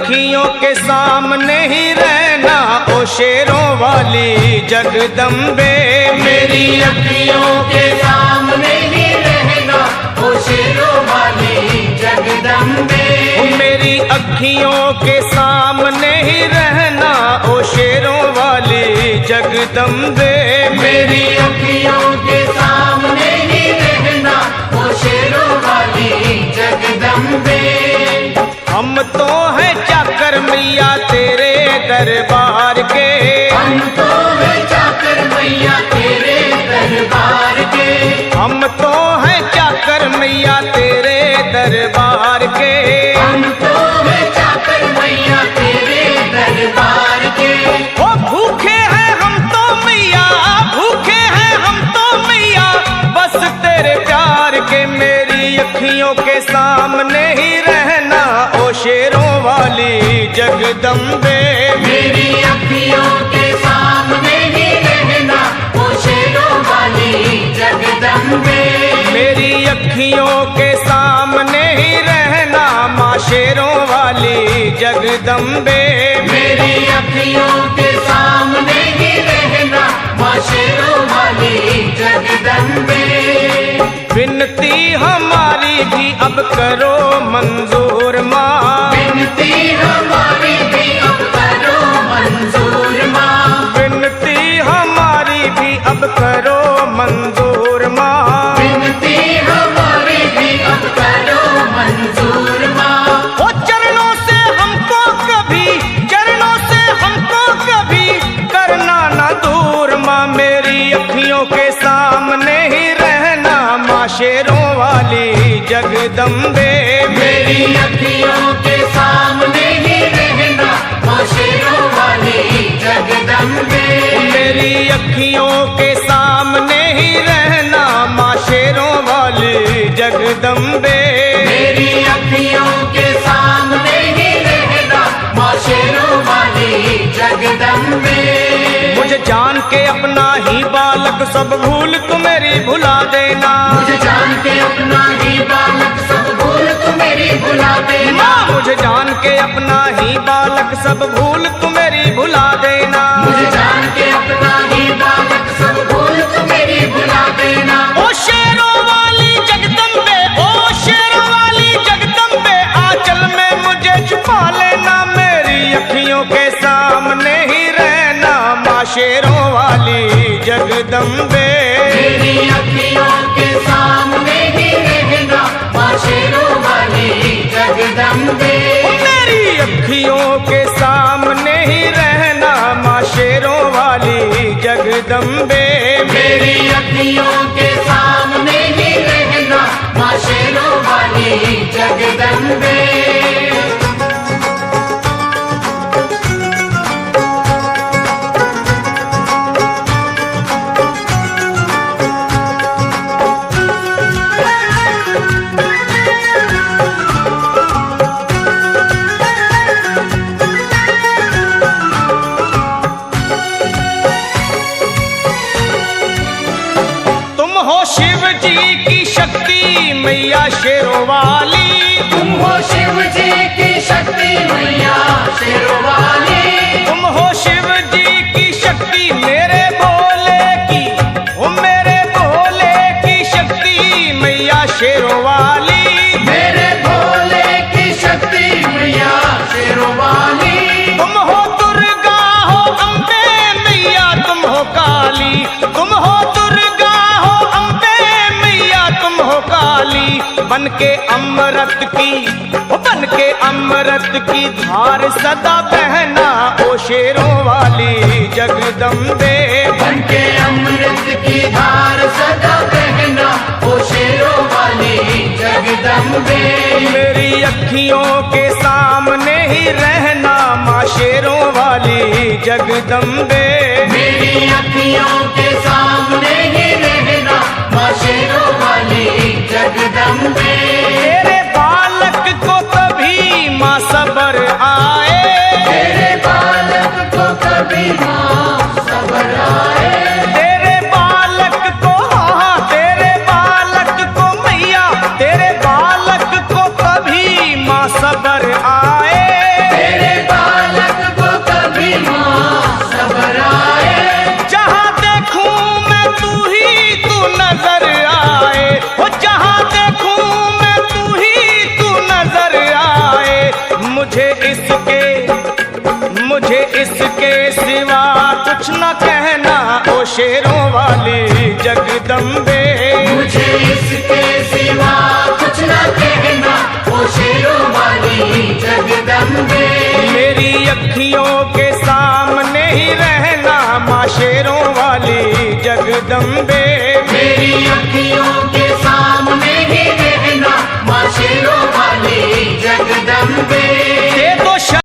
अखियों के सामने ही रहना ओ शेरों वाली जगदम्बे। मेरी अखियों के सामने ही रहना ओ शेरों वाली जगदम्बे। मेरी अखियों के सामने ही रहना ओ शेरों वाली जगदम्बे। मेरी अखियों के सामने ही रहना ओ शेरों वाली जगदम्बे। हम तो हैं चाकर मैया तेरे दरबार के। हम तो हैं चाकर मैया तेरे दरबार के। हम तो हैं चाकर मैया तेरे दरबार के। हम तो हैं चाकर मैया तेरे दरबार के। ओ भूखे हैं हम तो मैया, भूखे हैं हम तो मैया बस तेरे प्यार के। मेरी अखियों के सामने ही रहना ओ शेरों वाली जगदम्बे। मेरी अखियों के सामने ही रहना ओ शेरों वाली जगदम्बे। मेरी अखियों के सामने ही रहना माँ शेरों वाली जगदम्बे। मेरी अखियों के सामने ही रहना माँ शेरों वाली जगदम्बे। विनती हमारी भी अब करो मंजूर माँ। विनती हमारी भी अब करो मंजूर माँ। विनती हमारी भी अब करो मंजूर माँ। विनती हमारी भी अब करो मंजूर माँ। ओ चरणों से हमको कभी, चरणों से हमको कभी करना ना दूर माँ। मेरी अखियों के सामने ही रहना माँ शेरों वाली जगदम्बे। मेरी अखियों के सामने ही रहना माँ शेरों वाली जगदम्बे। मेरी अखियों के सामने ही रहना माँ शेरों वाली जगदम्बे। मेरी अखियों के सामने ही रहना माँ शेरों वाली जगदम्बे। मुझे जान के अपना ही बालक सब भूल तू मेरी भुला देना। मुझे जान के अपना ही बालक सब भूल तू मेरी भुला देना। माँ मुझे जान के अपना ही बालक सब भूल तू मेरी भुला देना। मुझे जान के अपना ही बालक सब भूल तू मेरी भुला देना। ओ शेरों वाली जगदम्बे, ओ शेरों वाली जगदम्बे आंचल में मुझे छुपा लेना। मेरी अखियों के सामने ही रहना माँ शेरों वाली जगदम्बे। मेरी अखियों के सामने ही रहना माँ शेरों वाली जगदम्बे। मेरी अखियों के सामने ही रहना माँ शेरों वाली जगदम्बे। मेरी अखियों के सामने ही रहना माँ शेरों वाली जगदम्बे। शिव जी की शक्ति मैया शेरों वाली। तुम हो शिव जी की शक्ति मैया शेरों वाली। तुम हो शिव जी की शक्ति मेरे भोले की, ओ मेरे भोले की शक्ति मैया शेरों वाली। मेरे भोले की शक्ति मैया शेरों वाली। तुम हो दुर्गा हो अम्बे मैया तुम हो काली। तुम हो दुर्गा हो अम्बे मैया तुम हो काली। बन के अमृत की, बन के अमृत की धार सदा बहना ओ शेरों वाली जगदम्बे। बन के अमृत की धार सदा बहना ओ शेरों वाली जगदम्बे। मेरी अखियों के सामने ही रहना माँ शेरों वाली जगदम्बे। मेरी अखियों के सामने ही रहना माँ शेरों वाली जगदम्बे। तेरे बालक को कभी माँ सबर आए। तेरे बालक को कभी माँ सबर आए। तेरे बालक को, हाँ तेरे बालक को मैया, तेरे बालक को कभी माँ सबर आए। तेरे कुछ न कहना ओ शेरों वाली जगदम्बे। मुझे इसके सिवा कुछ न कहना ओ शेरों वाली जगदम्बे। मेरी अखियों के सामने ही रहना माँ शेरों वाली जगदम्बे।